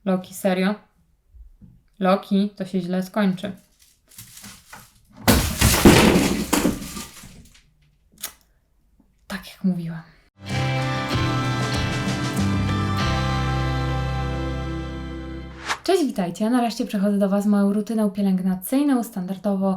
Loki, serio? Loki, to się źle skończy. Tak jak mówiłam. Cześć, witajcie. Nareszcie przechodzę do Was z moją rutyną pielęgnacyjną. Standardowo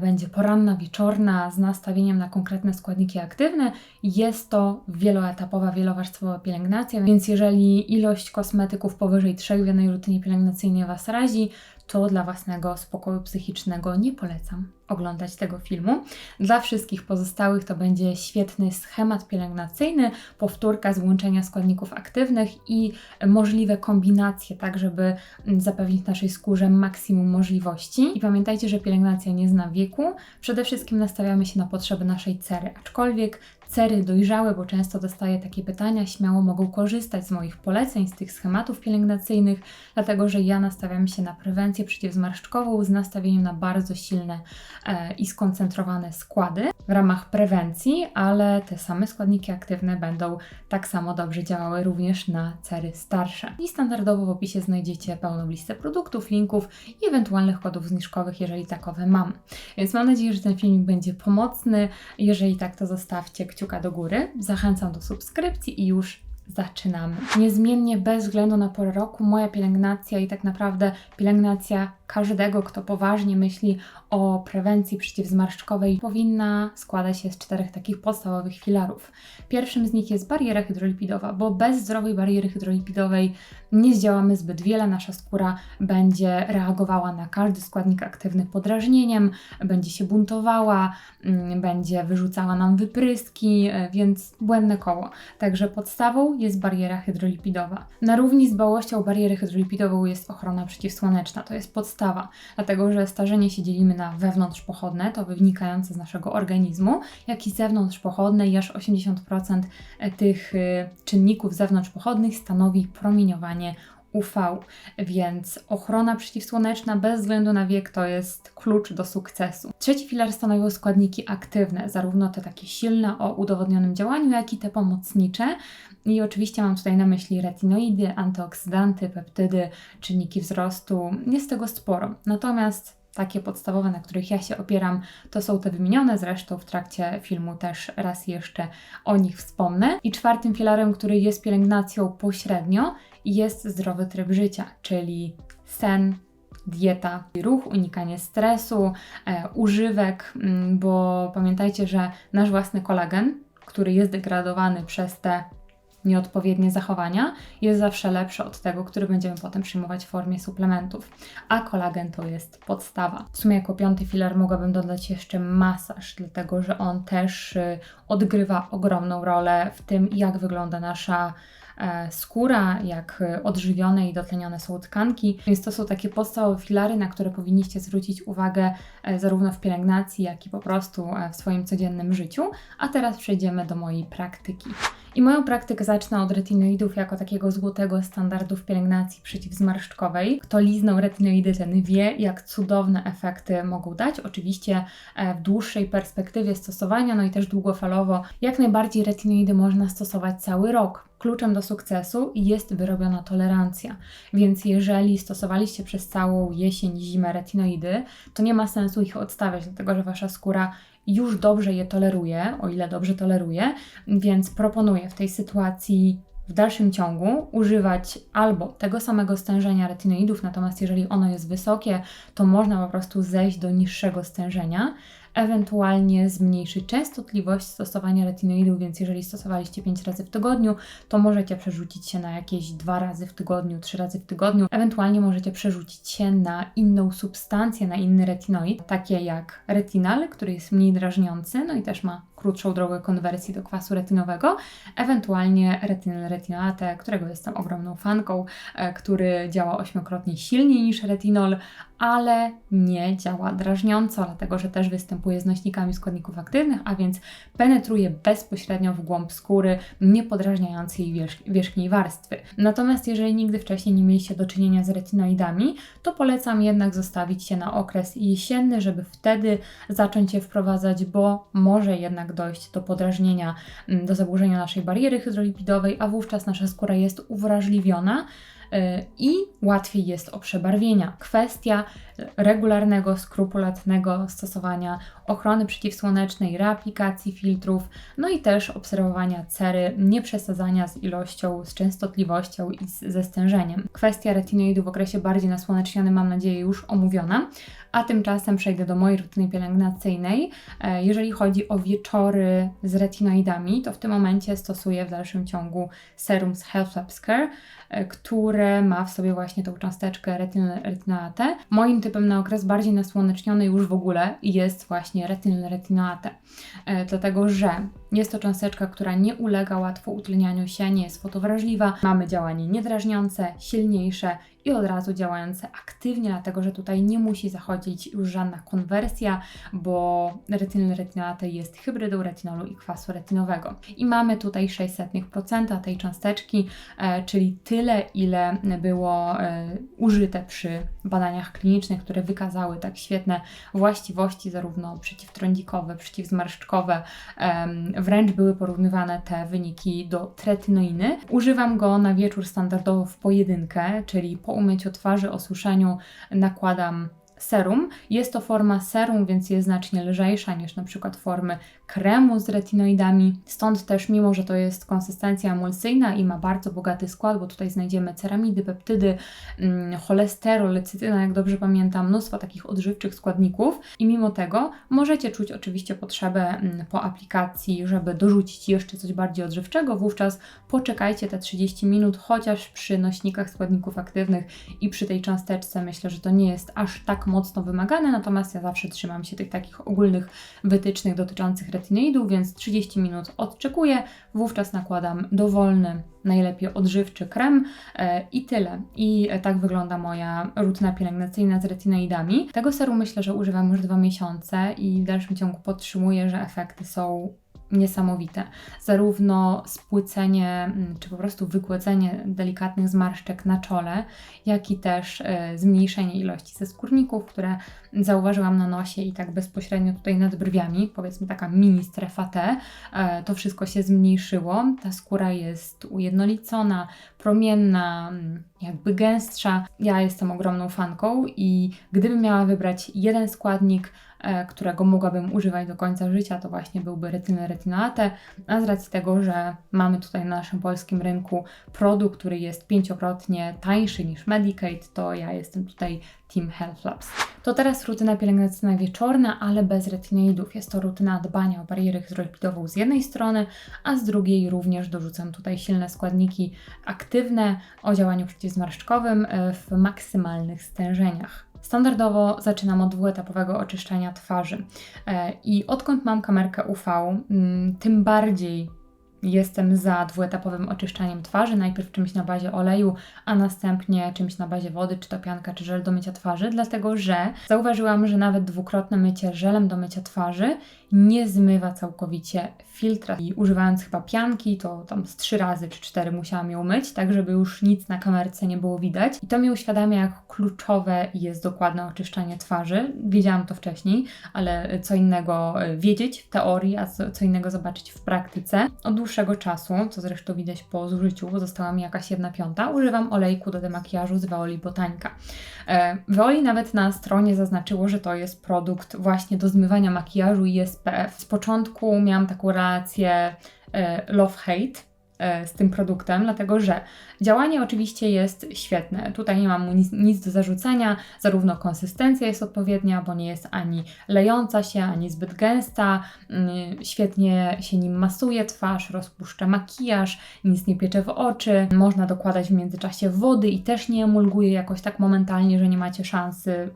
będzie poranna, wieczorna z nastawieniem na konkretne składniki aktywne. Jest to wieloetapowa, wielowarstwowa pielęgnacja, więc jeżeli ilość kosmetyków powyżej 3 w jednej rutynie pielęgnacyjnej Was razi, to dla własnego spokoju psychicznego nie polecam oglądać tego filmu. Dla wszystkich pozostałych to będzie świetny schemat pielęgnacyjny, powtórka z łączenia składników aktywnych i możliwe kombinacje, tak żeby zapewnić naszej skórze maksimum możliwości. I pamiętajcie, że pielęgnacja nie zna wieku. Przede wszystkim nastawiamy się na potrzeby naszej cery, aczkolwiek cery dojrzałe, bo często dostaję takie pytania, śmiało mogą korzystać z moich poleceń, z tych schematów pielęgnacyjnych, dlatego że ja nastawiam się na prewencję przeciwzmarszczkową z nastawieniem na bardzo silne i skoncentrowane składy w ramach prewencji, ale te same składniki aktywne będą tak samo dobrze działały również na cery starsze. I standardowo w opisie znajdziecie pełną listę produktów, linków i ewentualnych kodów zniżkowych, jeżeli takowe mam. Więc mam nadzieję, że ten filmik będzie pomocny. Jeżeli tak, to zostawcie kciuka do góry. Zachęcam do subskrypcji i już zaczynamy. Niezmiennie, bez względu na porę roku, moja pielęgnacja i tak naprawdę pielęgnacja każdego, kto poważnie myśli o prewencji przeciwzmarszczkowej, powinna składać się z 4 takich podstawowych filarów. Pierwszym z nich jest bariera hydrolipidowa, bo bez zdrowej bariery hydrolipidowej nie zdziałamy zbyt wiele. Nasza skóra będzie reagowała na każdy składnik aktywny podrażnieniem, będzie się buntowała, będzie wyrzucała nam wypryski, więc błędne koło. Także podstawą jest bariera hydrolipidowa. Na równi z dbałością o barierę hydrolipidową jest ochrona przeciwsłoneczna. To jest podstawa, dlatego że starzenie się dzielimy na wewnątrzpochodne, to wynikające z naszego organizmu, jak i zewnątrzpochodne i aż 80% tych czynników zewnątrzpochodnych stanowi promieniowanie UV, więc ochrona przeciwsłoneczna bez względu na wiek to jest klucz do sukcesu. Trzeci filar stanowią składniki aktywne, zarówno te takie silne o udowodnionym działaniu, jak i te pomocnicze. I oczywiście mam tutaj na myśli retinoidy, antyoksydanty, peptydy, czynniki wzrostu. Jest tego sporo. Natomiast takie podstawowe, na których ja się opieram, to są te wymienione, zresztą w trakcie filmu też raz jeszcze o nich wspomnę. I czwartym filarem, który jest pielęgnacją pośrednio, jest zdrowy tryb życia, czyli sen, dieta, ruch, unikanie stresu, używek, bo pamiętajcie, że nasz własny kolagen, który jest degradowany przez te nieodpowiednie zachowania, jest zawsze lepszy od tego, który będziemy potem przyjmować w formie suplementów. A kolagen to jest podstawa. W sumie jako 5. filar mogłabym dodać jeszcze masaż, dlatego że on też odgrywa ogromną rolę w tym, jak wygląda nasza skóra, jak odżywione i dotlenione są tkanki, więc to są takie podstawowe filary, na które powinniście zwrócić uwagę zarówno w pielęgnacji, jak i po prostu w swoim codziennym życiu. A teraz przejdziemy do mojej praktyki. I moją praktykę zacznę od retinoidów jako takiego złotego standardu w pielęgnacji przeciwzmarszczkowej. Kto liznął retinoidy, ten wie, jak cudowne efekty mogą dać. Oczywiście w dłuższej perspektywie stosowania, no i też długofalowo, jak najbardziej retinoidy można stosować cały rok. Kluczem do sukcesu jest wyrobiona tolerancja, więc jeżeli stosowaliście przez całą jesień, zimę retinoidy, to nie ma sensu ich odstawiać, dlatego że Wasza skóra już dobrze je toleruje, o ile dobrze toleruje, więc proponuję w tej sytuacji w dalszym ciągu używać albo tego samego stężenia retinoidów, natomiast jeżeli ono jest wysokie, to można po prostu zejść do niższego stężenia, ewentualnie zmniejszyć częstotliwość stosowania retinoidów, więc jeżeli stosowaliście 5 razy w tygodniu, to możecie przerzucić się na jakieś 2 razy w tygodniu, 3 razy w tygodniu, ewentualnie możecie przerzucić się na inną substancję, na inny retinoid, takie jak retinal, który jest mniej drażniący, no i też ma krótszą drogę konwersji do kwasu retynowego, ewentualnie retynyl retinoate, którego jestem ogromną fanką, który działa 8-krotnie silniej niż retinol, ale nie działa drażniąco, dlatego że też występuje z nośnikami składników aktywnych, a więc penetruje bezpośrednio w głąb skóry, nie podrażniając jej wierzchniej warstwy. Natomiast jeżeli nigdy wcześniej nie mieliście do czynienia z retinoidami, to polecam jednak zostawić się na okres jesienny, żeby wtedy zacząć je wprowadzać, bo może jednak dojść do podrażnienia, do zaburzenia naszej bariery hydrolipidowej, a wówczas nasza skóra jest uwrażliwiona i łatwiej jest o przebarwienia. Kwestia regularnego, skrupulatnego stosowania ochrony przeciwsłonecznej, reaplikacji filtrów, no i też obserwowania cery, nie przesadzania z ilością, z częstotliwością i ze stężeniem. Kwestia retinoidu w okresie bardziej nasłonecznionym, mam nadzieję, już omówiona, a tymczasem przejdę do mojej rutyny pielęgnacyjnej. Jeżeli chodzi o wieczory z retinoidami, to w tym momencie stosuję w dalszym ciągu serum z Health Labs Care, które ma w sobie właśnie tą cząsteczkę retinoate. Moim typem na okres bardziej nasłoneczniony już w ogóle jest właśnie retinoate, dlatego że jest to cząsteczka, która nie ulega łatwo utlenianiu się, nie jest fotowrażliwa, mamy działanie niedrażniące, silniejsze i od razu działające aktywnie, dlatego że tutaj nie musi zachodzić już żadna konwersja, bo retinoate jest hybrydą retinolu i kwasu retinowego. I mamy tutaj 0,06% tej cząsteczki, czyli tyle, ile było użyte przy badaniach klinicznych, które wykazały tak świetne właściwości, zarówno przeciwtrądzikowe, przeciwzmarszczkowe, wręcz były porównywane te wyniki do tretinoiny. Używam go na wieczór standardowo w pojedynkę, czyli po umyciu twarzy, osuszeniu nakładam serum. Jest to forma serum, więc jest znacznie lżejsza niż na przykład formy kremu z retinoidami. Stąd też, mimo że to jest konsystencja emulsyjna i ma bardzo bogaty skład, bo tutaj znajdziemy ceramidy, peptydy, cholesterol, lecytyna, jak dobrze pamiętam, mnóstwo takich odżywczych składników i mimo tego możecie czuć oczywiście potrzebę po aplikacji, żeby dorzucić jeszcze coś bardziej odżywczego. Wówczas poczekajcie te 30 minut, chociaż przy nośnikach składników aktywnych i przy tej cząsteczce myślę, że to nie jest aż tak mocno wymagane, natomiast ja zawsze trzymam się tych takich ogólnych wytycznych dotyczących retinoidów, więc 30 minut odczekuję, wówczas nakładam dowolny, najlepiej odżywczy krem i tyle. I tak wygląda moja rutyna pielęgnacyjna z retinoidami. Tego serum myślę, że używam już 2 miesiące i w dalszym ciągu podtrzymuję, że efekty są niesamowite. Zarówno spłycenie, czy po prostu wygładzenie delikatnych zmarszczek na czole, jak i też zmniejszenie ilości zeskórników, które zauważyłam na nosie i tak bezpośrednio tutaj nad brwiami, powiedzmy taka mini strefa T, to wszystko się zmniejszyło. Ta skóra jest ujednolicona, promienna, jakby gęstsza. Ja jestem ogromną fanką i gdybym miała wybrać jeden składnik, którego mogłabym używać do końca życia, to właśnie byłby retinoate, a z racji tego, że mamy tutaj na naszym polskim rynku produkt, który jest 5-krotnie tańszy niż Medik8, to ja jestem tutaj Team Health Labs. To teraz rutyna pielęgnacyjna wieczorna, ale bez retinoidów. Jest to rutyna dbania o barierę hydrolipidową z jednej strony, a z drugiej również dorzucam tutaj silne składniki aktywne o działaniu przeciwzmarszczkowym w maksymalnych stężeniach. Standardowo zaczynam od dwuetapowego oczyszczania twarzy i odkąd mam kamerkę UV, tym bardziej jestem za dwuetapowym oczyszczaniem twarzy, najpierw czymś na bazie oleju, a następnie czymś na bazie wody, czy to pianka, czy żel do mycia twarzy, dlatego że zauważyłam, że nawet dwukrotne mycie żelem do mycia twarzy nie zmywa całkowicie filtra. I używając chyba pianki, to tam z 3 razy czy 4 musiałam ją myć, tak żeby już nic na kamerce nie było widać. I to mi uświadamia, jak kluczowe jest dokładne oczyszczanie twarzy. Wiedziałam to wcześniej, ale co innego wiedzieć w teorii, a co innego zobaczyć w praktyce. Od dłuższego czasu, co zresztą widać po zużyciu, bo została mi jakaś 1/5, używam olejku do demakijażu z Veoli Botanica. Veoli nawet na stronie zaznaczyło, że to jest produkt właśnie do zmywania makijażu i SPF. Z początku miałam taką relację love-hate z tym produktem, dlatego że działanie oczywiście jest świetne. Tutaj nie mam mu nic do zarzucenia, zarówno konsystencja jest odpowiednia, bo nie jest ani lejąca się, ani zbyt gęsta, świetnie się nim masuje twarz, rozpuszcza makijaż, nic nie piecze w oczy, można dokładać w międzyczasie wody i też nie emulguje jakoś tak momentalnie, że nie macie szansy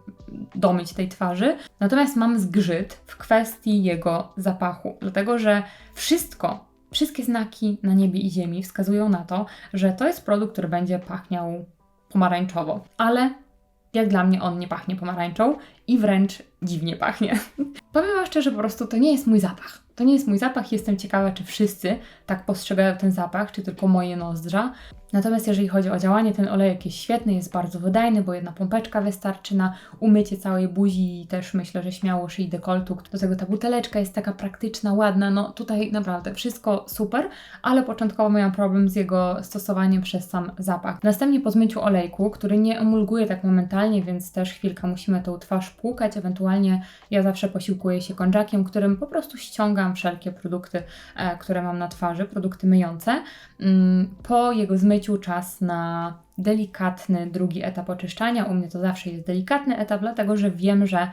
domyć tej twarzy. Natomiast mam zgrzyt w kwestii jego zapachu, dlatego że wszystkie znaki na niebie i ziemi wskazują na to, że to jest produkt, który będzie pachniał pomarańczowo. Ale jak dla mnie on nie pachnie pomarańczą i wręcz dziwnie pachnie. Powiem Wam szczerze, po prostu to nie jest mój zapach. To nie jest mój zapach, jestem ciekawa, czy wszyscy tak postrzegają ten zapach, czy tylko moje nozdrza. Natomiast jeżeli chodzi o działanie, ten olejek jest świetny, jest bardzo wydajny, bo jedna pompeczka wystarczy na umycie całej buzi i też myślę, że śmiało szyi dekoltu. Do tego ta buteleczka jest taka praktyczna, ładna, no tutaj naprawdę wszystko super, ale początkowo miałam problem z jego stosowaniem przez sam zapach. Następnie po zmyciu olejku, który nie emulguje tak momentalnie, więc też chwilkę musimy tą twarz płukać, ewentualnie ja zawsze posiłkuję się kondżakiem, którym po prostu ściągam wszelkie produkty, które mam na twarzy, produkty myjące. Po jego zmyciu czas na delikatny drugi etap oczyszczania. U mnie to zawsze jest delikatny etap, dlatego że wiem, że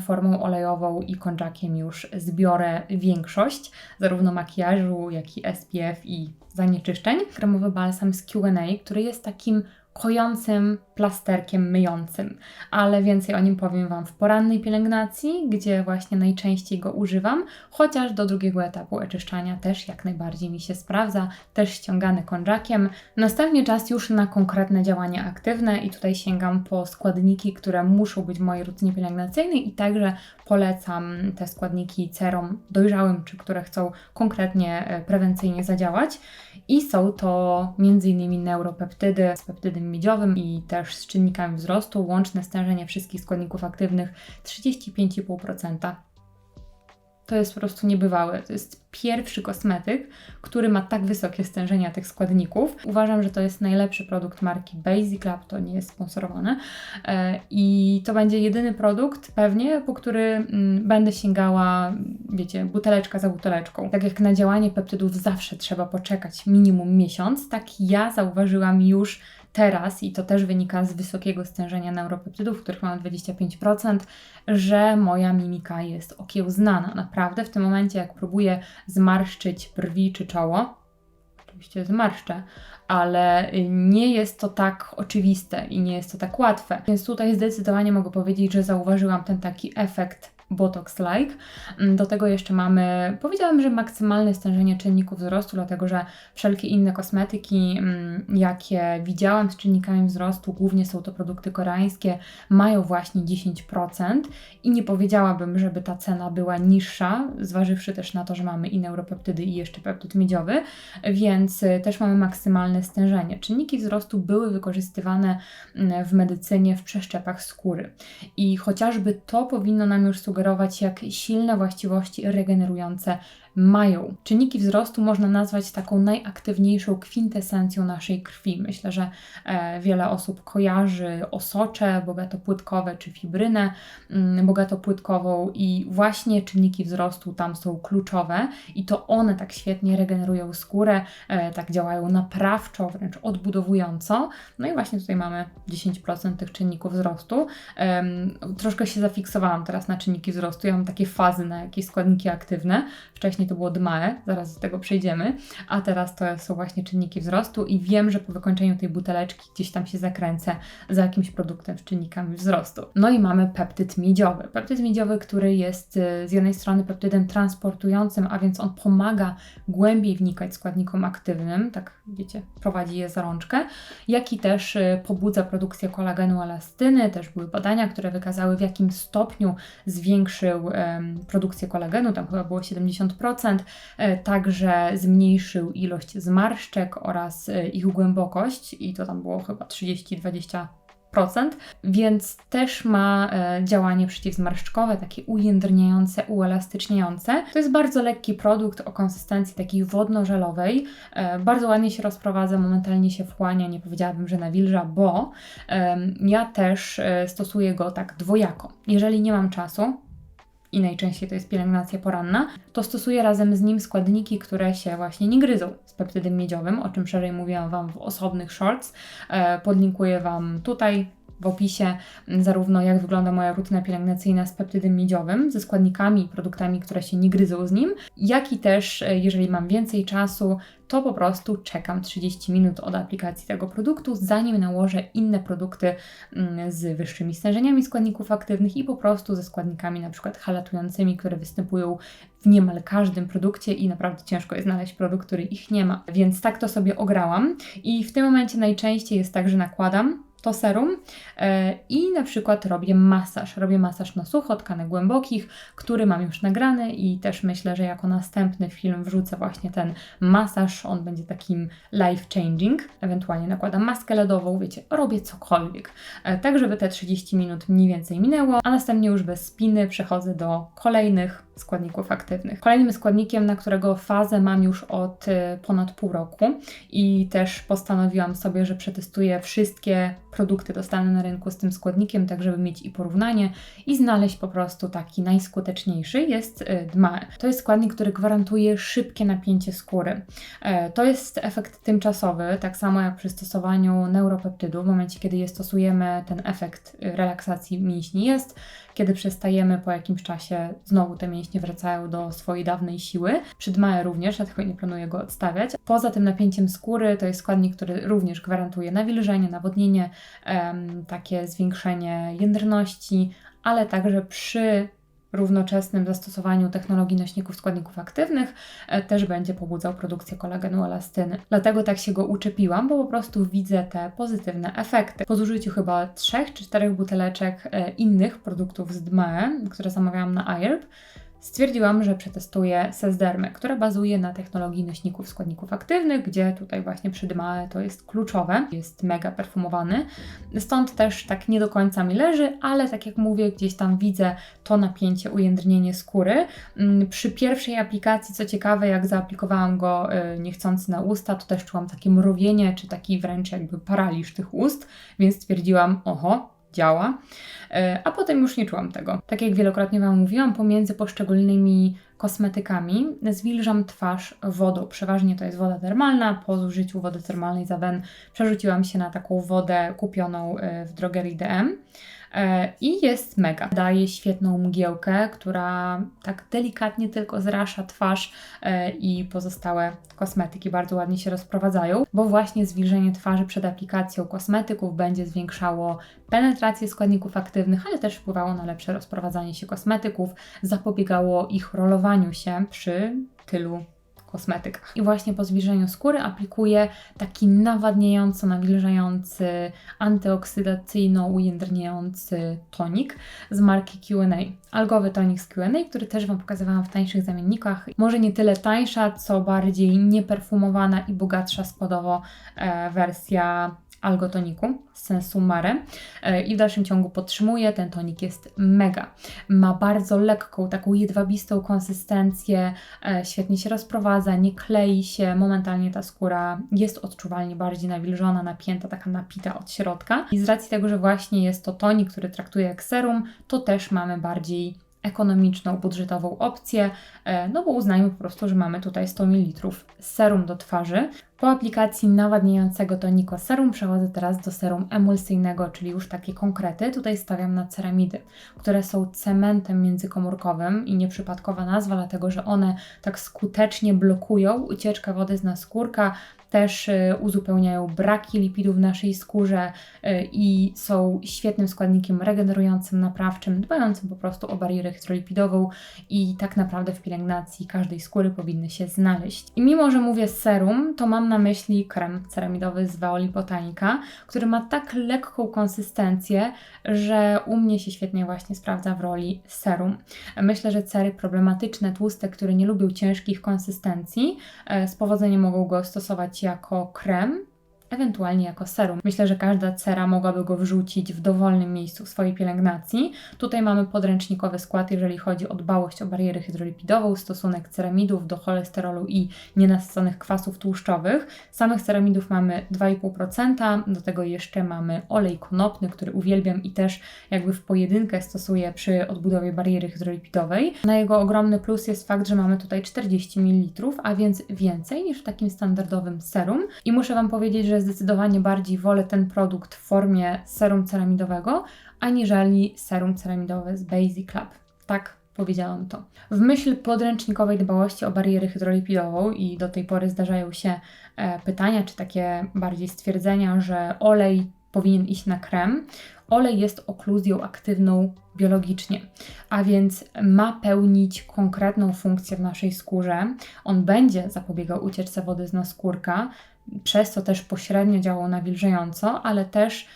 formą olejową i kondżakiem już zbiorę większość zarówno makijażu, jak i SPF i zanieczyszczeń. Kremowy balsam z Q&A, który jest takim kojącym plasterkiem myjącym, ale więcej o nim powiem Wam w porannej pielęgnacji, gdzie właśnie najczęściej go używam, chociaż do drugiego etapu oczyszczania też jak najbardziej mi się sprawdza, też ściągany kondżakiem. Następnie czas już na konkretne działania aktywne i tutaj sięgam po składniki, które muszą być w mojej rutynie pielęgnacyjnej i także polecam te składniki cerom dojrzałym, czy które chcą konkretnie prewencyjnie zadziałać i są to m.in. neuropeptydy z peptydem miedziowym i też z czynnikami wzrostu, łączne stężenie wszystkich składników aktywnych 35,5%. To jest po prostu niebywałe. To jest pierwszy kosmetyk, który ma tak wysokie stężenia tych składników. Uważam, że to jest najlepszy produkt marki Basic Lab, to nie jest sponsorowane. I to będzie jedyny produkt pewnie, po który będę sięgała, wiecie, buteleczka za buteleczką. Tak jak na działanie peptydów zawsze trzeba poczekać minimum miesiąc, tak ja zauważyłam już teraz, i to też wynika z wysokiego stężenia neuropeptydów, których mam 25%, że moja mimika jest okiełznana. Naprawdę w tym momencie, jak próbuję zmarszczyć brwi czy czoło, oczywiście zmarszczę, ale nie jest to tak oczywiste i nie jest to tak łatwe. Więc tutaj zdecydowanie mogę powiedzieć, że zauważyłam ten taki efekt Botox-like. Do tego jeszcze mamy, powiedziałam, że maksymalne stężenie czynników wzrostu, dlatego że wszelkie inne kosmetyki, jakie widziałam z czynnikami wzrostu, głównie są to produkty koreańskie, mają właśnie 10% i nie powiedziałabym, żeby ta cena była niższa, zważywszy też na to, że mamy i neuropeptydy i jeszcze peptyd miedziowy, więc też mamy maksymalne stężenie. Czynniki wzrostu były wykorzystywane w medycynie w przeszczepach skóry i chociażby to powinno nam już sugerować, jak silne właściwości regenerujące mają. Czynniki wzrostu można nazwać taką najaktywniejszą kwintesencją naszej krwi. Myślę, że wiele osób kojarzy osocze bogatopłytkowe czy fibrynę bogatopłytkową i właśnie czynniki wzrostu tam są kluczowe i to one tak świetnie regenerują skórę, tak działają naprawczo, wręcz odbudowująco. No i właśnie tutaj mamy 10% tych czynników wzrostu. Troszkę się zafiksowałam teraz na czynniki wzrostu. Ja mam takie fazy na jakieś składniki aktywne. Wcześniej to było DMAE, zaraz do tego przejdziemy, a teraz to są właśnie czynniki wzrostu i wiem, że po wykończeniu tej buteleczki gdzieś tam się zakręcę za jakimś produktem z czynnikami wzrostu. No i mamy peptyd miedziowy. Peptyd miedziowy, który jest z jednej strony peptydem transportującym, a więc on pomaga głębiej wnikać składnikom aktywnym, tak wiecie, prowadzi je za rączkę, jak i też pobudza produkcję kolagenu, elastyny. Też były badania, które wykazały, w jakim stopniu zwiększył produkcję kolagenu, tam chyba było 70%, także zmniejszył ilość zmarszczek oraz ich głębokość i to tam było chyba 30-20%, więc też ma działanie przeciwzmarszczkowe, takie ujędrniające, uelastyczniające. To jest bardzo lekki produkt o konsystencji takiej wodno-żelowej, bardzo ładnie się rozprowadza, momentalnie się wchłania, nie powiedziałabym, że nawilża, bo ja też stosuję go tak dwojako. Jeżeli nie mam czasu, i najczęściej to jest pielęgnacja poranna, to stosuję razem z nim składniki, które się właśnie nie gryzą z peptydem miedziowym, o czym szerzej mówiłam Wam w osobnych shorts. Podlinkuję Wam tutaj w opisie zarówno jak wygląda moja rutyna pielęgnacyjna z peptydem miedziowym, ze składnikami i produktami, które się nie gryzą z nim, jak i też, jeżeli mam więcej czasu, to po prostu czekam 30 minut od aplikacji tego produktu, zanim nałożę inne produkty z wyższymi stężeniami składników aktywnych i po prostu ze składnikami na przykład halatującymi, które występują w niemal każdym produkcie i naprawdę ciężko jest znaleźć produkt, który ich nie ma. Więc tak to sobie ograłam i w tym momencie najczęściej jest tak, że nakładam to serum i na przykład robię masaż. Robię masaż na sucho, tkanek głębokich, który mam już nagrany i też myślę, że jako następny film wrzucę właśnie ten masaż. On będzie takim life changing. Ewentualnie nakładam maskę LEDową, wiecie, robię cokolwiek. Tak, żeby te 30 minut mniej więcej minęło, a następnie już bez spiny przechodzę do kolejnych składników aktywnych. Kolejnym składnikiem, na którego fazę mam już od ponad pół roku i też postanowiłam sobie, że przetestuję wszystkie produkty dostępne na rynku z tym składnikiem, tak żeby mieć i porównanie i znaleźć po prostu taki najskuteczniejszy, jest DMAE. To jest składnik, który gwarantuje szybkie napięcie skóry. To jest efekt tymczasowy, tak samo jak przy stosowaniu neuropeptydu. W momencie, kiedy je stosujemy, ten efekt relaksacji mięśni jest. Kiedy przestajemy po jakimś czasie, znowu te mięśnie wracają do swojej dawnej siły. Przy DMAE również, dlatego nie planuję go odstawiać. Poza tym napięciem skóry to jest składnik, który również gwarantuje nawilżenie, nawodnienie, takie zwiększenie jędrności, ale także przy równoczesnym zastosowaniu technologii nośników składników aktywnych też będzie pobudzał produkcję kolagenu, elastyny. Dlatego tak się go uczepiłam, bo po prostu widzę te pozytywne efekty. Po zużyciu chyba 3 czy 4 buteleczek innych produktów z DMAE, które zamawiałam na iHerb, stwierdziłam, że przetestuję Sesdermę, która bazuje na technologii nośników składników aktywnych, gdzie tutaj właśnie przy DMAE to jest kluczowe, jest mega perfumowany. Stąd też tak nie do końca mi leży, ale tak jak mówię, gdzieś tam widzę to napięcie, ujędrnienie skóry. Przy pierwszej aplikacji, co ciekawe, jak zaaplikowałam go niechcący na usta, to też czułam takie mrowienie, czy taki wręcz jakby paraliż tych ust, więc stwierdziłam, oho, działa, a potem już nie czułam tego. Tak jak wielokrotnie Wam mówiłam, pomiędzy poszczególnymi kosmetykami zwilżam twarz wodą. Przeważnie to jest woda termalna. Po zużyciu wody termalnej za wen przerzuciłam się na taką wodę kupioną w drogerii DM. I jest mega. Daje świetną mgiełkę, która tak delikatnie tylko zrasza twarz i pozostałe kosmetyki bardzo ładnie się rozprowadzają, bo właśnie zwilżenie twarzy przed aplikacją kosmetyków będzie zwiększało penetrację składników aktywnych, ale też wpływało na lepsze rozprowadzanie się kosmetyków, zapobiegało ich rolowaniu się przy tylu kosmetykach. I właśnie po zwilżeniu skóry aplikuję taki nawadniająco, nawilżający, antyoksydacyjno-ujędrniający tonik z marki Q&A. Algowy tonik z Q&A, który też Wam pokazywałam w tańszych zamiennikach. Może nie tyle tańsza, co bardziej nieperfumowana i bogatsza składowo wersja algotoniku z Sensu Mare i w dalszym ciągu podtrzymuję. Ten tonik jest mega. Ma bardzo lekką, taką jedwabistą konsystencję, świetnie się rozprowadza, nie klei się, momentalnie ta skóra jest odczuwalnie bardziej nawilżona, napięta, taka napita od środka. I z racji tego, że właśnie jest to tonik, który traktuje jak serum, to też mamy bardziej ekonomiczną, budżetową opcję, no bo uznajmy po prostu, że mamy tutaj 100 ml serum do twarzy. Po aplikacji nawadniającego toniku serum przechodzę teraz do serum emulsyjnego, czyli już takie konkrety. Tutaj stawiam na ceramidy, które są cementem międzykomórkowym i nieprzypadkowa nazwa, dlatego że one tak skutecznie blokują ucieczkę wody z naskórka, też uzupełniają braki lipidów w naszej skórze i są świetnym składnikiem regenerującym, naprawczym, dbającym po prostu o barierę hydrolipidową i tak naprawdę w pielęgnacji każdej skóry powinny się znaleźć. I mimo, że mówię serum, to mam na myśli krem ceramidowy z Vaoli Botanica, który ma tak lekką konsystencję, że u mnie się świetnie właśnie sprawdza w roli serum. Myślę, że cery problematyczne, tłuste, które nie lubią ciężkich konsystencji, z powodzeniem mogą go stosować jako krem, ewentualnie jako serum. Myślę, że każda cera mogłaby go wrzucić w dowolnym miejscu w swojej pielęgnacji. Tutaj mamy podręcznikowy skład, jeżeli chodzi o dbałość o barierę hydrolipidową, stosunek ceramidów do cholesterolu i nienasyconych kwasów tłuszczowych. Samych ceramidów mamy 2,5%, do tego jeszcze mamy olej konopny, który uwielbiam i też jakby w pojedynkę stosuję przy odbudowie bariery hydrolipidowej. Na jego ogromny plus jest fakt, że mamy tutaj 40 ml, a więc więcej niż w takim standardowym serum. I muszę Wam powiedzieć, że zdecydowanie bardziej wolę ten produkt w formie serum ceramidowego, aniżeli serum ceramidowe z Basic Club. Tak, powiedziałam to. W myśl podręcznikowej dbałości o barierę hydrolipidową i do tej pory zdarzają się pytania, czy takie bardziej stwierdzenia, że olej powinien iść na krem. Olej jest okluzją aktywną biologicznie, a więc ma pełnić konkretną funkcję w naszej skórze. On będzie zapobiegał ucieczce wody z naskórka, przez co też pośrednio działał nawilżająco, ale też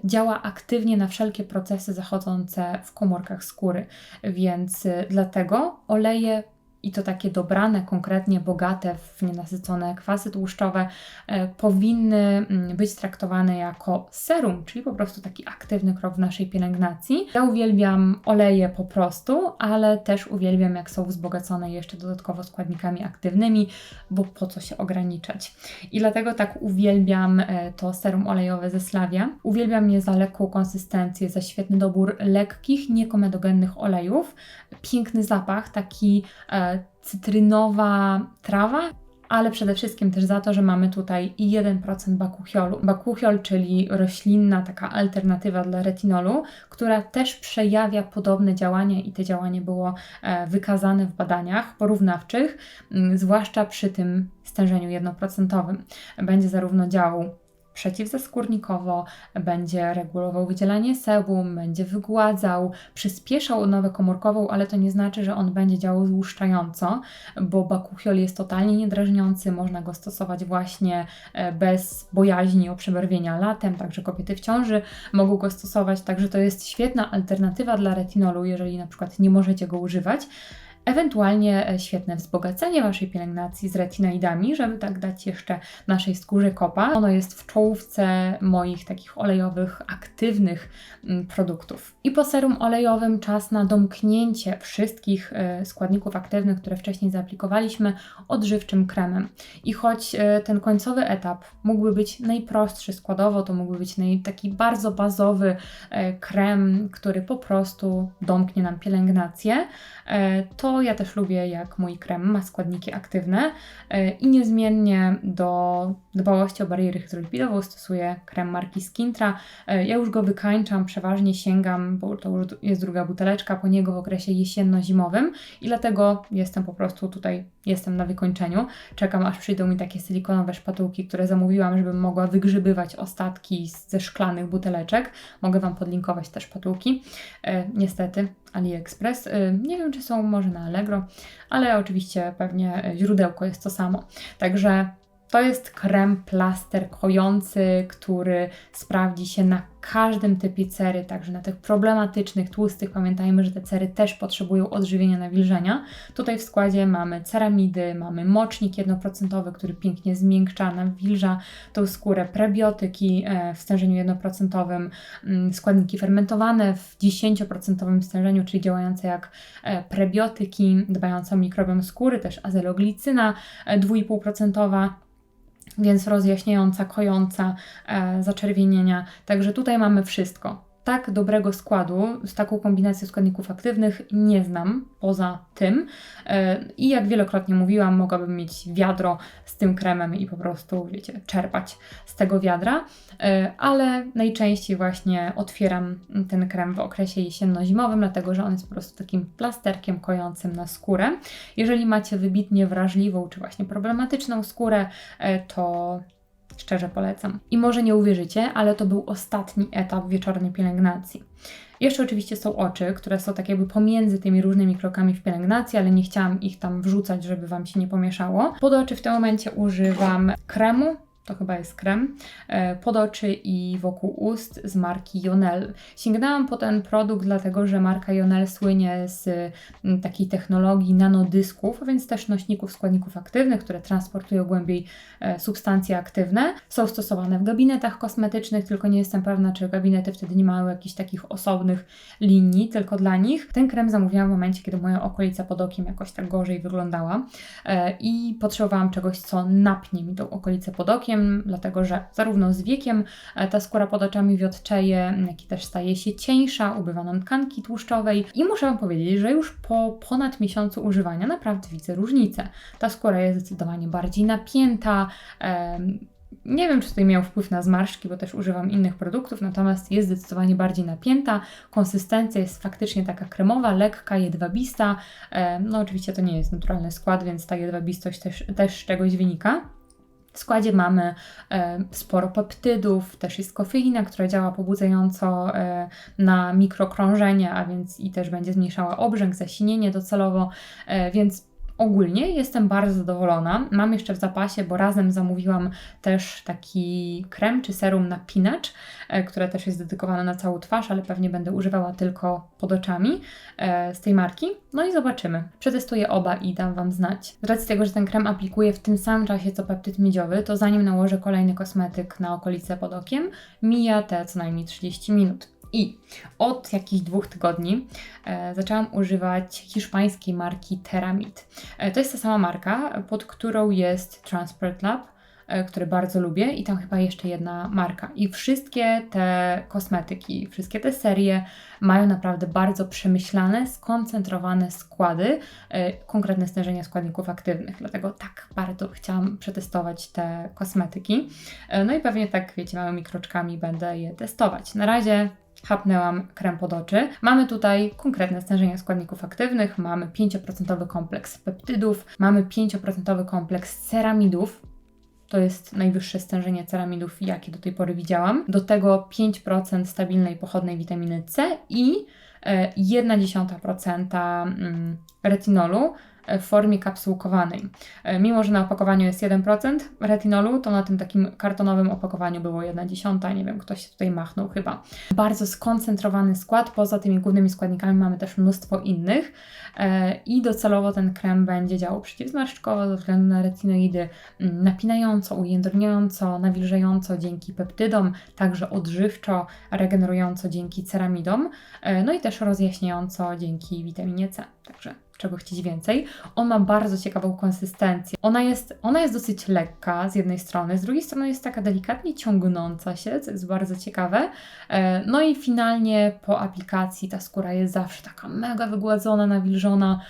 działa aktywnie na wszelkie procesy zachodzące w komórkach skóry, więc dlatego oleje i to takie dobrane, konkretnie bogate w nienasycone kwasy tłuszczowe powinny być traktowane jako serum, czyli po prostu taki aktywny krok w naszej pielęgnacji. Ja uwielbiam oleje po prostu, ale też uwielbiam, jak są wzbogacone jeszcze dodatkowo składnikami aktywnymi, bo po co się ograniczać. I dlatego tak uwielbiam to serum olejowe ze Slavia. Uwielbiam je za lekką konsystencję, za świetny dobór lekkich, niekomedogennych olejów, piękny zapach, taki cytrynowa trawa, ale przede wszystkim też za to, że mamy tutaj 1% bakuchiolu. Bakuchiol, czyli roślinna taka alternatywa dla retinolu, która też przejawia podobne działania i to działanie było wykazane w badaniach porównawczych, zwłaszcza przy tym stężeniu 1%. Będzie zarówno działał przeciwzaskórnikowo, będzie regulował wydzielanie sebum, będzie wygładzał, przyspieszał odnowę komórkową, ale to nie znaczy, że on będzie działał złuszczająco, bo bakuchiol jest totalnie niedrażniący, można go stosować właśnie bez bojaźni o przebarwienia latem, także kobiety w ciąży mogą go stosować, także to jest świetna alternatywa dla retinolu, jeżeli na przykład nie możecie go używać. Ewentualnie świetne wzbogacenie Waszej pielęgnacji z retinoidami, żeby tak dać jeszcze naszej skórze kopa. Ono jest w czołówce moich takich olejowych, aktywnych produktów. I po serum olejowym czas na domknięcie wszystkich składników aktywnych, które wcześniej zaaplikowaliśmy, odżywczym kremem. I choć ten końcowy etap mógłby być najprostszy składowo, to mógłby być taki bardzo bazowy krem, który po prostu domknie nam pielęgnację, to ja też lubię, jak mój krem ma składniki aktywne i niezmiennie do dbałości o barierę hydrolipidową stosuję krem marki Skintra. Ja już go wykańczam, przeważnie sięgam, bo to już jest druga buteleczka, po niego w okresie jesienno-zimowym i dlatego jestem po prostu tutaj, jestem na wykończeniu. Czekam, aż przyjdą mi takie silikonowe szpatułki, które zamówiłam, żebym mogła wygrzybywać ostatki ze szklanych buteleczek. Mogę Wam podlinkować te szpatułki. Niestety AliExpress. Nie wiem, czy są może na Allegro, ale oczywiście pewnie źródełko jest to samo. Także to jest krem plaster kojący, który sprawdzi się na każdym typie cery, także na tych problematycznych, tłustych. Pamiętajmy, że te cery też potrzebują odżywienia, nawilżenia. Tutaj w składzie mamy ceramidy, mamy mocznik 1%, który pięknie zmiękcza, nawilża tą skórę, prebiotyki w stężeniu 1%, składniki fermentowane w 10% stężeniu, czyli działające jak prebiotyki, dbające o mikrobiom skóry, też azeloglicyna 2,5%, więc rozjaśniająca, kojąca, zaczerwienienia. Także tutaj mamy wszystko. Tak dobrego składu z taką kombinacją składników aktywnych nie znam poza tym. I jak wielokrotnie mówiłam, mogłabym mieć wiadro z tym kremem i po prostu, wiecie, czerpać z tego wiadra, ale najczęściej właśnie otwieram ten krem w okresie jesienno-zimowym, dlatego że on jest po prostu takim plasterkiem kojącym na skórę. Jeżeli macie wybitnie wrażliwą czy właśnie problematyczną skórę, to szczerze polecam. I może nie uwierzycie, ale to był ostatni etap wieczornej pielęgnacji. Jeszcze oczywiście są oczy, które są tak jakby pomiędzy tymi różnymi krokami w pielęgnacji, ale nie chciałam ich tam wrzucać, żeby Wam się nie pomieszało. Pod oczy w tym momencie używam kremu, to chyba jest krem, pod oczy i wokół ust z marki Jonel. Sięgnęłam po ten produkt, dlatego że marka Jonel słynie z takiej technologii nanodysków, a więc też nośników składników aktywnych, które transportują głębiej substancje aktywne. Są stosowane w gabinetach kosmetycznych, tylko nie jestem pewna, czy gabinety wtedy nie mają jakichś takich osobnych linii tylko dla nich. Ten krem zamówiłam w momencie, kiedy moja okolica pod okiem jakoś tak gorzej wyglądała i potrzebowałam czegoś, co napnie mi tą okolicę pod okiem, dlatego że zarówno z wiekiem ta skóra pod oczami wiotczeje, jak i też staje się cieńsza, ubywa nam tkanki tłuszczowej i muszę Wam powiedzieć, że już po ponad miesiącu używania naprawdę widzę różnicę. Ta skóra jest zdecydowanie bardziej napięta. Nie wiem, czy tutaj miał wpływ na zmarszczki, bo też używam innych produktów, natomiast jest zdecydowanie bardziej napięta. Konsystencja jest faktycznie taka kremowa, lekka, jedwabista. No oczywiście to nie jest naturalny skład, więc ta jedwabistość też z czegoś wynika. W składzie mamy sporo peptydów, też jest kofeina, która działa pobudzająco na mikrokrążenie, a więc i też będzie zmniejszała obrzęk, zasinienie docelowo, więc Ogólnie jestem bardzo zadowolona. Mam jeszcze w zapasie, bo razem zamówiłam też taki krem czy serum napinacz, które też jest dedykowane na całą twarz, ale pewnie będę używała tylko pod oczami z tej marki. No i zobaczymy. Przetestuję oba i dam Wam znać. Z racji tego, że ten krem aplikuję w tym samym czasie co peptyd miedziowy, to zanim nałożę kolejny kosmetyk na okolice pod okiem, mija te co najmniej 30 minut. I od jakichś 2 tygodni zaczęłam używać hiszpańskiej marki Theramid. To jest ta sama marka, pod którą jest Transport Lab, który bardzo lubię, i tam chyba jeszcze jedna marka. I wszystkie te kosmetyki, wszystkie te serie mają naprawdę bardzo przemyślane, skoncentrowane składy, konkretne stężenia składników aktywnych. Dlatego tak bardzo chciałam przetestować te kosmetyki. No i pewnie tak, wiecie, małymi kroczkami będę je testować. Na razie chapnęłam krem pod oczy. Mamy tutaj konkretne stężenia składników aktywnych, mamy 5% kompleks peptydów, mamy 5% kompleks ceramidów. To jest najwyższe stężenie ceramidów, jakie do tej pory widziałam. Do tego 5% stabilnej, pochodnej witaminy C i 0,1% retinolu w formie kapsułkowanej. Mimo że na opakowaniu jest 1% retinolu, to na tym takim kartonowym opakowaniu było 1/10, nie wiem, ktoś się tutaj machnął chyba. Bardzo skoncentrowany skład, poza tymi głównymi składnikami mamy też mnóstwo innych i docelowo ten krem będzie działał przeciwzmarszczkowo ze względu na retinoidy, napinająco, ujędrniająco, nawilżająco dzięki peptydom, także odżywczo, regenerująco dzięki ceramidom, no i też rozjaśniająco dzięki witaminie C. Także czego chcieć więcej. On ma bardzo ciekawą konsystencję. Ona jest dosyć lekka z jednej strony, z drugiej strony jest taka delikatnie ciągnąca się, co jest bardzo ciekawe. No i finalnie po aplikacji ta skóra jest zawsze taka mega wygładzona, nawilżona,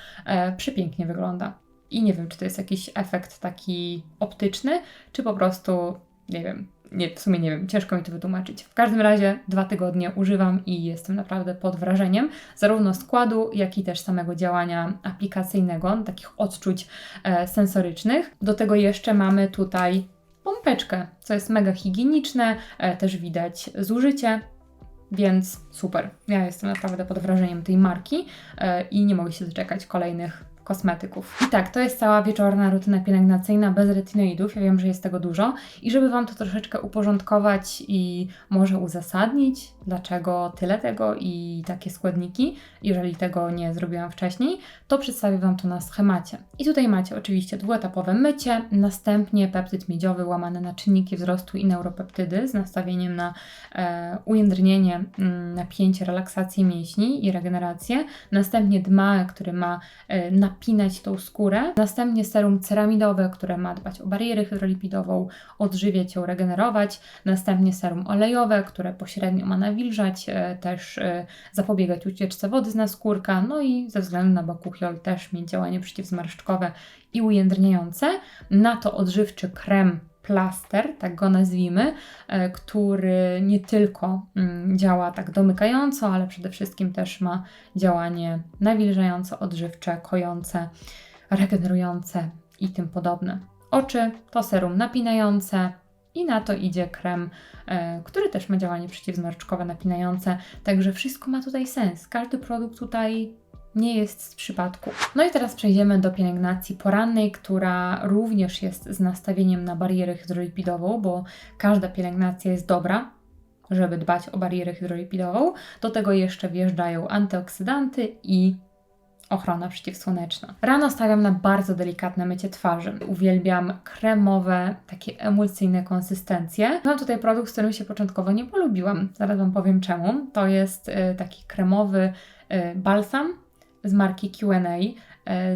przepięknie wygląda. I nie wiem, czy to jest jakiś efekt taki optyczny, czy po prostu, nie wiem, w sumie nie wiem, ciężko mi to wytłumaczyć. W każdym razie 2 tygodnie używam i jestem naprawdę pod wrażeniem zarówno składu, jak i też samego działania aplikacyjnego, takich odczuć sensorycznych. Do tego jeszcze mamy tutaj pompeczkę, co jest mega higieniczne, też widać zużycie, więc super. Ja jestem naprawdę pod wrażeniem tej marki i nie mogę się doczekać kolejnych kosmetyków. I tak, to jest cała wieczorna rutyna pielęgnacyjna bez retinoidów. Ja wiem, że jest tego dużo i żeby Wam to troszeczkę uporządkować i może uzasadnić, dlaczego tyle tego i takie składniki, jeżeli tego nie zrobiłam wcześniej, to przedstawię Wam to na schemacie. I tutaj macie oczywiście dwuetapowe mycie, następnie peptyd miedziowy łamany na czynniki wzrostu i neuropeptydy z nastawieniem na ujędrnienie, napięcie, relaksację mięśni i regenerację, następnie DMAE, który ma napinać tą skórę, następnie serum ceramidowe, które ma dbać o barierę hydrolipidową, odżywiać ją, regenerować, następnie serum olejowe, które pośrednio ma nawilżać, też zapobiegać ucieczce wody z naskórka, no i ze względu na bakuchiol też mieć działanie przeciwzmarszczkowe i ujędrniające. Na to odżywczy krem plaster, tak go nazwijmy, który nie tylko działa tak domykająco, ale przede wszystkim też ma działanie nawilżające, odżywcze, kojące, regenerujące i tym podobne. Oczy to serum napinające i na to idzie krem, który też ma działanie przeciwzmarszczkowe, napinające, także wszystko ma tutaj sens. Każdy produkt tutaj nie jest z przypadku. No i teraz przejdziemy do pielęgnacji porannej, która również jest z nastawieniem na barierę hydrolipidową, bo każda pielęgnacja jest dobra, żeby dbać o barierę hydrolipidową. Do tego jeszcze wjeżdżają antyoksydanty i ochrona przeciwsłoneczna. Rano stawiam na bardzo delikatne mycie twarzy. Uwielbiam kremowe, takie emulsyjne konsystencje. Mam tutaj produkt, z którym się początkowo nie polubiłam. Zaraz Wam powiem czemu. To jest taki kremowy balsam z marki Q&A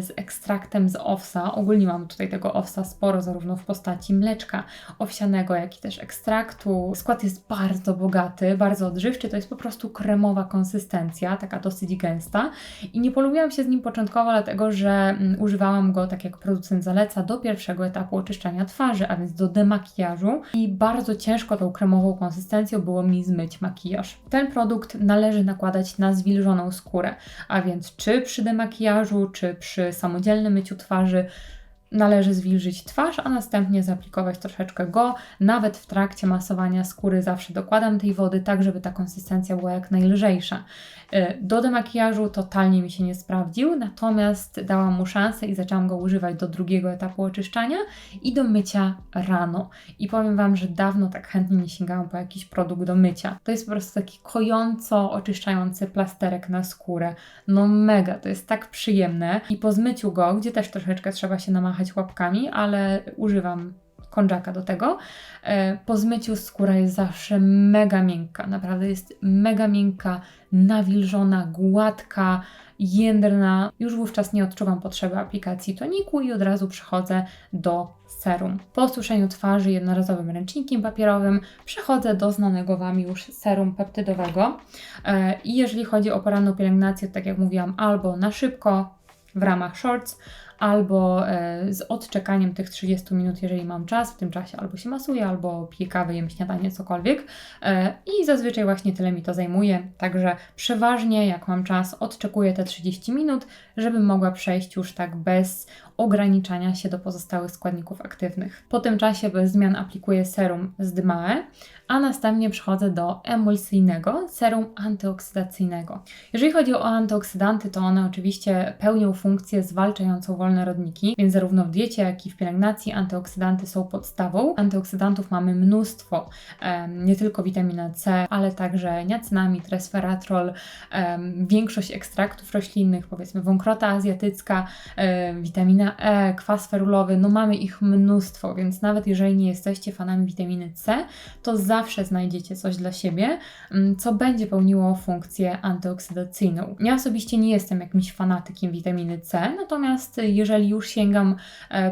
z ekstraktem z owsa. Ogólnie mam tutaj tego owsa sporo, zarówno w postaci mleczka owsianego, jak i też ekstraktu. Skład jest bardzo bogaty, bardzo odżywczy, to jest po prostu kremowa konsystencja, taka dosyć gęsta i nie polubiłam się z nim początkowo, dlatego że używałam go, tak jak producent zaleca, do pierwszego etapu oczyszczania twarzy, a więc do demakijażu i bardzo ciężko tą kremową konsystencją było mi zmyć makijaż. Ten produkt należy nakładać na zwilżoną skórę, a więc czy przy demakijażu, czy przy samodzielnym myciu twarzy, należy zwilżyć twarz, a następnie zaaplikować troszeczkę go. Nawet w trakcie masowania skóry zawsze dokładam tej wody, tak żeby ta konsystencja była jak najlżejsza. Do demakijażu totalnie mi się nie sprawdził, natomiast dałam mu szansę i zaczęłam go używać do drugiego etapu oczyszczania i do mycia rano. I powiem Wam, że dawno tak chętnie nie sięgałam po jakiś produkt do mycia. To jest po prostu taki kojąco oczyszczający plasterek na skórę. No mega, to jest tak przyjemne. I po zmyciu go, gdzie też troszeczkę trzeba się namachać łapkami, ale używam konjaka do tego. Po zmyciu skóra jest zawsze mega miękka, naprawdę jest mega miękka, nawilżona, gładka, jędrna. Już wówczas nie odczuwam potrzeby aplikacji toniku i od razu przechodzę do serum. Po suszeniu twarzy jednorazowym ręcznikiem papierowym przechodzę do znanego Wam już serum peptydowego. I jeżeli chodzi o poranną pielęgnację, to tak jak mówiłam, albo na szybko w ramach shorts, albo z odczekaniem tych 30 minut, jeżeli mam czas, w tym czasie albo się masuję, albo piję kawę, jem śniadanie, cokolwiek. I zazwyczaj właśnie tyle mi to zajmuje, także przeważnie jak mam czas, odczekuję te 30 minut, żebym mogła przejść już tak bez ograniczania się do pozostałych składników aktywnych. Po tym czasie bez zmian aplikuję serum z Dmae, a następnie przechodzę do emulsyjnego serum antyoksydacyjnego. Jeżeli chodzi o antyoksydanty, to one oczywiście pełnią funkcję zwalczającą wolne rodniki, więc zarówno w diecie, jak i w pielęgnacji antyoksydanty są podstawą. Antyoksydantów mamy mnóstwo, nie tylko witamina C, ale także niacinamid, resveratrol, większość ekstraktów roślinnych, powiedzmy wąkrota azjatycka, witamina E, kwas ferulowy, no mamy ich mnóstwo, więc nawet jeżeli nie jesteście fanami witaminy C, to zawsze znajdziecie coś dla siebie, co będzie pełniło funkcję antyoksydacyjną. Ja osobiście nie jestem jakimś fanatykiem witaminy C, natomiast jeżeli już sięgam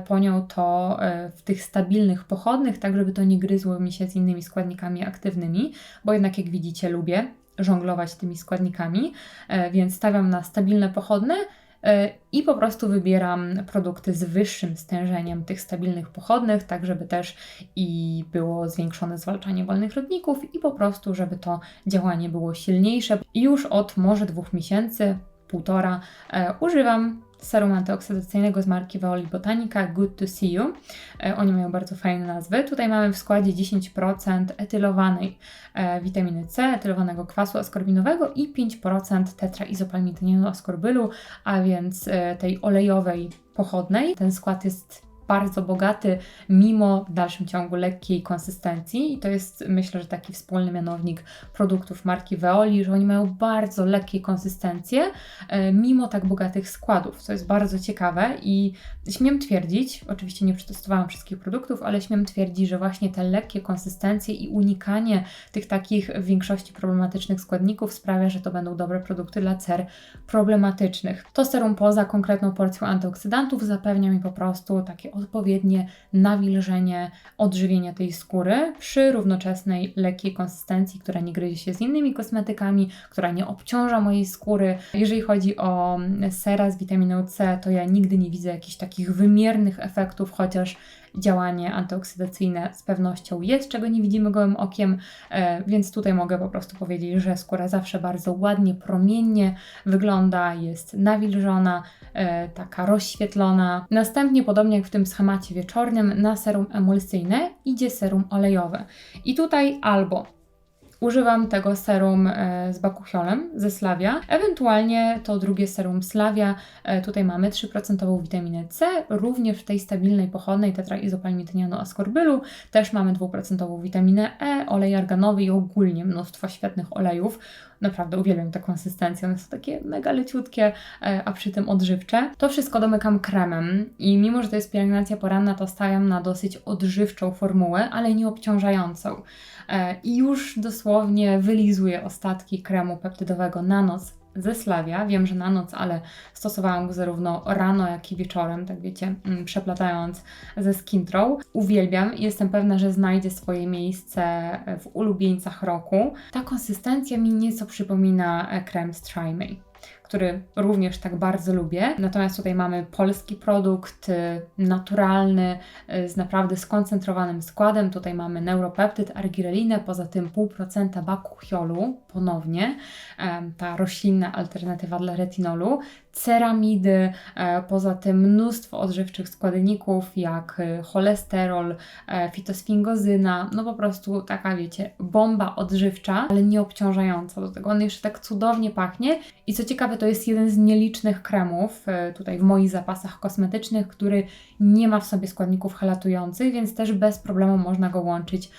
po nią, to w tych stabilnych pochodnych, tak żeby to nie gryzło mi się z innymi składnikami aktywnymi, bo jednak jak widzicie lubię żonglować tymi składnikami, więc stawiam na stabilne pochodne i po prostu wybieram produkty z wyższym stężeniem tych stabilnych pochodnych, tak żeby też i było zwiększone zwalczanie wolnych rodników i po prostu, żeby to działanie było silniejsze. I już od może 2 miesięcy, 1,5 używam serum antyoksydacyjnego z marki Veoli Botanica Good to See You. Oni mają bardzo fajne nazwy. Tutaj mamy w składzie 10% etylowanej witaminy C, etylowanego kwasu askorbinowego i 5% tetraizopalmitinianu askorbylu, a więc tej olejowej pochodnej. Ten skład jest bardzo bogaty, mimo w dalszym ciągu lekkiej konsystencji i to jest, myślę, że taki wspólny mianownik produktów marki Veoli, że oni mają bardzo lekkie konsystencje, mimo tak bogatych składów, co jest bardzo ciekawe i śmiem twierdzić, oczywiście nie przetestowałam wszystkich produktów, ale śmiem twierdzić, że właśnie te lekkie konsystencje i unikanie tych takich w większości problematycznych składników sprawia, że to będą dobre produkty dla cer problematycznych. To serum poza konkretną porcją antyoksydantów zapewnia mi po prostu takie odpowiednie nawilżenie, odżywienie tej skóry przy równoczesnej lekkiej konsystencji, która nie gryzie się z innymi kosmetykami, która nie obciąża mojej skóry. Jeżeli chodzi o sera z witaminą C, to ja nigdy nie widzę jakichś takich wymiernych efektów, chociaż działanie antyoksydacyjne z pewnością jest, czego nie widzimy gołym okiem, więc tutaj mogę po prostu powiedzieć, że skóra zawsze bardzo ładnie, promiennie wygląda, jest nawilżona, taka rozświetlona. Następnie, podobnie jak w tym schemacie wieczornym, na serum emulsyjne idzie serum olejowe. I tutaj albo używam tego serum z bakuchiolem ze Slavia, ewentualnie to drugie serum Slavia. Tutaj mamy 3% witaminę C, również w tej stabilnej pochodnej tetraizopalmitynianu askorbylu. Też mamy 2% witaminę E, olej arganowy i ogólnie mnóstwo świetnych olejów. Naprawdę uwielbiam tę konsystencję, one są takie mega leciutkie, a przy tym odżywcze. To wszystko domykam kremem i mimo, że to jest pielęgnacja poranna, to stawiam na dosyć odżywczą formułę, ale nie obciążającą. I już dosłownie wylizuję ostatki kremu peptydowego na noc ze Slavia. Wiem, że na noc, ale stosowałam go zarówno rano, jak i wieczorem, tak wiecie, przeplatając ze Skintrą. Uwielbiam i jestem pewna, że znajdzie swoje miejsce w ulubieńcach roku. Ta konsystencja mi nieco przypomina krem z Try-Me, który również tak bardzo lubię. Natomiast tutaj mamy polski produkt, naturalny, z naprawdę skoncentrowanym składem. Tutaj mamy neuropeptyd, argirelinę, poza tym 0,5% bakuchiolu, ponownie ta roślinna alternatywa dla retinolu. ceramidy, poza tym mnóstwo odżywczych składników jak cholesterol, fitosfingozyna, no po prostu taka, wiecie, bomba odżywcza, ale nie obciążająca. Do tego on jeszcze tak cudownie pachnie i co ciekawe, to jest jeden z nielicznych kremów tutaj w moich zapasach kosmetycznych, który nie ma w sobie składników helatujących, więc też bez problemu można go łączyć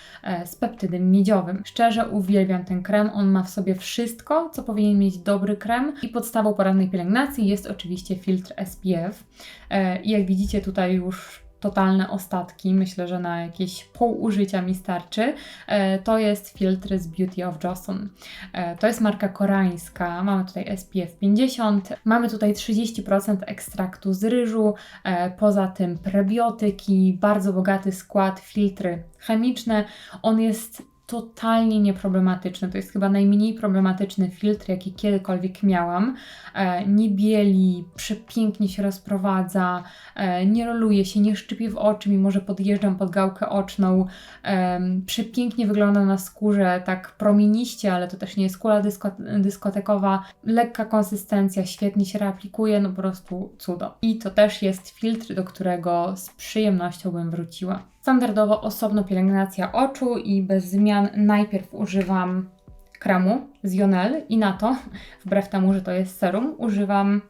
z peptydem miedziowym. Szczerze uwielbiam ten krem, on ma w sobie wszystko, co powinien mieć dobry krem i podstawą porannej pielęgnacji jest oczywiście filtr SPF. I jak widzicie tutaj już totalne ostatki, myślę, że na jakieś pół użycia mi starczy. To jest filtr z Beauty of Joseon. To jest marka koreańska, mamy tutaj SPF 50, mamy tutaj 30% ekstraktu z ryżu, poza tym prebiotyki, bardzo bogaty skład, filtry chemiczne. On jest totalnie nieproblematyczny. To jest chyba najmniej problematyczny filtr, jaki kiedykolwiek miałam. Nie bieli, przepięknie się rozprowadza, nie roluje się, nie szczypie w oczy, mimo że podjeżdżam pod gałkę oczną. Przepięknie wygląda na skórze, tak promieniście, ale to też nie jest kula dyskotekowa. Lekka konsystencja, świetnie się reaplikuje, no po prostu cudo. I to też jest filtr, do którego z przyjemnością bym wróciła. Standardowo osobno pielęgnacja oczu i bez zmian najpierw używam kremu z Jonel i na to, wbrew temu, że to jest serum, używam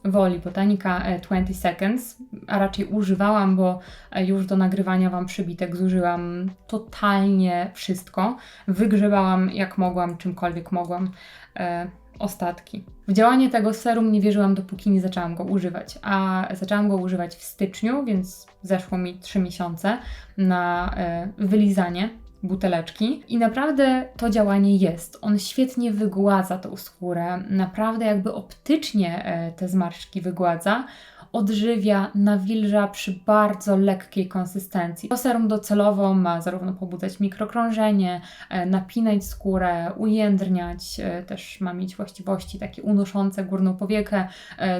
Woli Botanica 20 Seconds, a raczej używałam, bo już do nagrywania Wam przybitek zużyłam totalnie wszystko. Wygrzebałam jak mogłam, czymkolwiek mogłam ostatki. W działanie tego serum nie wierzyłam, dopóki nie zaczęłam go używać, a zaczęłam go używać w styczniu, więc zeszło mi 3 miesiące na wylizanie buteleczki i naprawdę to działanie jest. On świetnie wygładza tą skórę, naprawdę jakby optycznie te zmarszczki wygładza, odżywia, nawilża przy bardzo lekkiej konsystencji. To serum docelowo ma zarówno pobudzać mikrokrążenie, napinać skórę, ujędrniać, też ma mieć właściwości takie unoszące górną powiekę,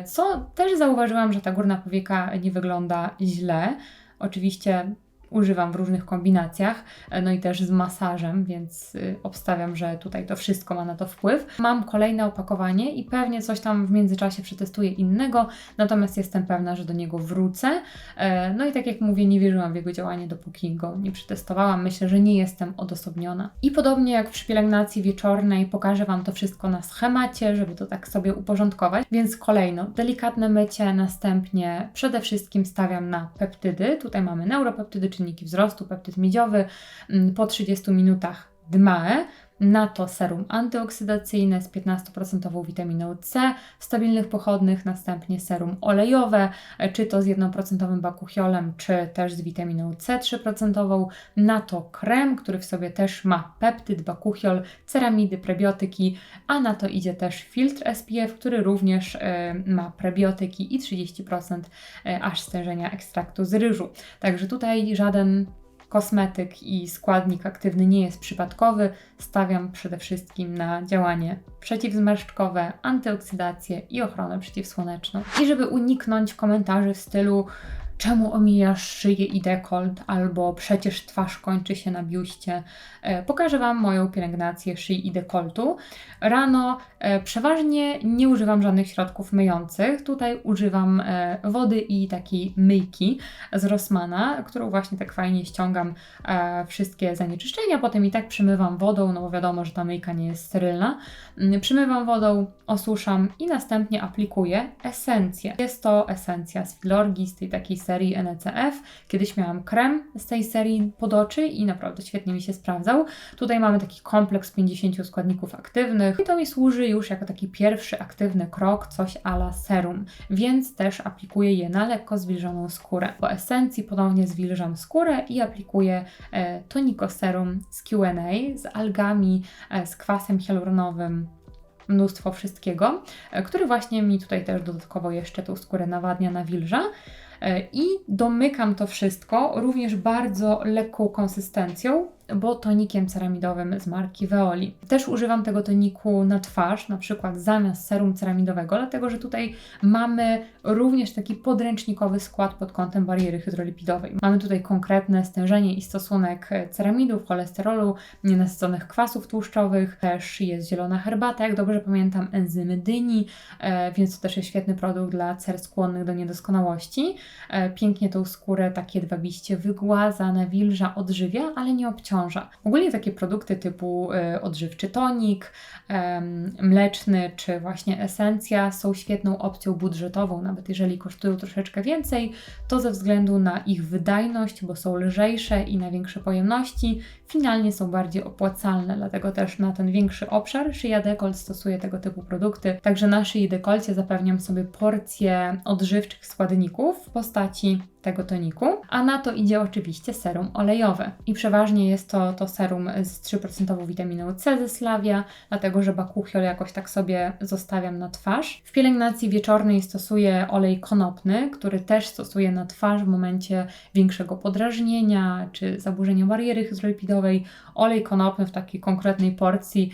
co też zauważyłam, że ta górna powieka nie wygląda źle. Oczywiście używam w różnych kombinacjach, no i też z masażem, więc obstawiam, że tutaj to wszystko ma na to wpływ. Mam kolejne opakowanie i pewnie coś tam w międzyczasie przetestuję innego, natomiast jestem pewna, że do niego wrócę. No i tak jak mówię, nie wierzyłam w jego działanie, dopóki go nie przetestowałam. Myślę, że nie jestem odosobniona. I podobnie jak przy pielęgnacji wieczornej, pokażę Wam to wszystko na schemacie, żeby to tak sobie uporządkować. Więc kolejno, delikatne mycie, następnie przede wszystkim stawiam na peptydy. Tutaj mamy neuropeptydy, czynniki wzrostu, peptyd miedziowy, po 30 minutach DMAE, na to serum antyoksydacyjne z 15% witaminą C w stabilnych pochodnych, następnie serum olejowe, czy to z 1% bakuchiolem, czy też z witaminą C 3%, na to krem, który w sobie też ma peptyd, bakuchiol, ceramidy, prebiotyki, a na to idzie też filtr SPF, który również ma prebiotyki i 30% aż stężenia ekstraktu z ryżu. Także tutaj żaden kosmetyk i składnik aktywny nie jest przypadkowy. Stawiam przede wszystkim na działanie przeciwzmarszczkowe, antyoksydację i ochronę przeciwsłoneczną. I żeby uniknąć komentarzy w stylu czemu omijasz szyję i dekolt, albo przecież twarz kończy się na biuście, pokażę Wam moją pielęgnację szyi i dekoltu. Rano przeważnie nie używam żadnych środków myjących. Tutaj używam wody i takiej myjki z Rossmana, którą właśnie tak fajnie ściągam wszystkie zanieczyszczenia, potem i tak przymywam wodą, no bo wiadomo, że ta myjka nie jest sterylna. Przymywam wodą, osuszam i następnie aplikuję esencję. Jest to esencja z Filorgi, z tej takiej serii NECF. Kiedyś miałam krem z tej serii pod oczy i naprawdę świetnie mi się sprawdzał. Tutaj mamy taki kompleks 50 składników aktywnych i to mi służy już jako taki pierwszy aktywny krok, coś a la serum, więc też aplikuję je na lekko zwilżoną skórę. Po esencji ponownie zwilżam skórę i aplikuję Tonico Serum z Q&A, z algami, z kwasem hialuronowym, mnóstwo wszystkiego, który właśnie mi tutaj też dodatkowo jeszcze tą skórę nawadnia, nawilża. I domykam to wszystko również bardzo lekką konsystencją tonikiem ceramidowym z marki Veoli. Też używam tego toniku na twarz, na przykład zamiast serum ceramidowego, dlatego że tutaj mamy również taki podręcznikowy skład pod kątem bariery hydrolipidowej. Mamy tutaj konkretne stężenie i stosunek ceramidów, cholesterolu, nienasyconych kwasów tłuszczowych, też jest zielona herbata, jak dobrze pamiętam, enzymy dyni, więc to też jest świetny produkt dla cer skłonnych do niedoskonałości. Pięknie tą skórę tak jedwabiście wygładza, nawilża, odżywia, ale nie obciąża. Ogólnie takie produkty typu odżywczy tonik, mleczny czy właśnie esencja są świetną opcją budżetową, nawet jeżeli kosztują troszeczkę więcej, to ze względu na ich wydajność, bo są lżejsze i na większe pojemności, finalnie są bardziej opłacalne, dlatego też na ten większy obszar Shea Decolt stosuje tego typu produkty. Także na Shea Decolcie zapewniam sobie porcję odżywczych składników w postaci tego toniku, a na to idzie oczywiście serum olejowe. I przeważnie jest to serum z 3% witaminą C ze Slavia, dlatego że bakuchiol jakoś tak sobie zostawiam na twarz. W pielęgnacji wieczornej stosuję olej konopny, który też stosuję na twarz w momencie większego podrażnienia czy zaburzenia bariery hydrolipidowej. Olej konopny w takiej konkretnej porcji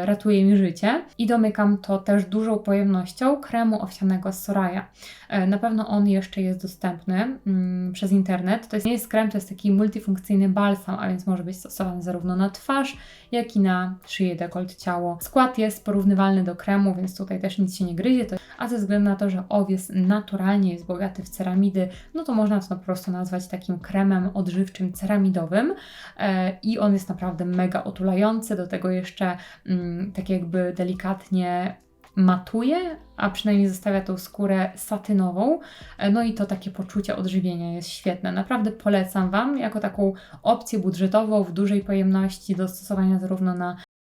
ratuje mi życie i domykam to też dużą pojemnością kremu owsianego z Soraya. Na pewno on jeszcze jest dostępny przez internet. To nie jest krem, to jest taki multifunkcyjny balsam, a więc może być stosowany zarówno na twarz, jak i na szyję, dekolt, ciało. Skład jest porównywalny do kremu, więc tutaj też nic się nie gryzie, a ze względu na to, że owies naturalnie jest bogaty w ceramidy, no to można to po prostu nazwać takim kremem odżywczym ceramidowym i on jest naprawdę mega otulający, do tego jeszcze tak jakby delikatnie matuje, a przynajmniej zostawia tą skórę satynową, no i to takie poczucie odżywienia jest świetne. Naprawdę polecam Wam jako taką opcję budżetową w dużej pojemności do stosowania zarówno na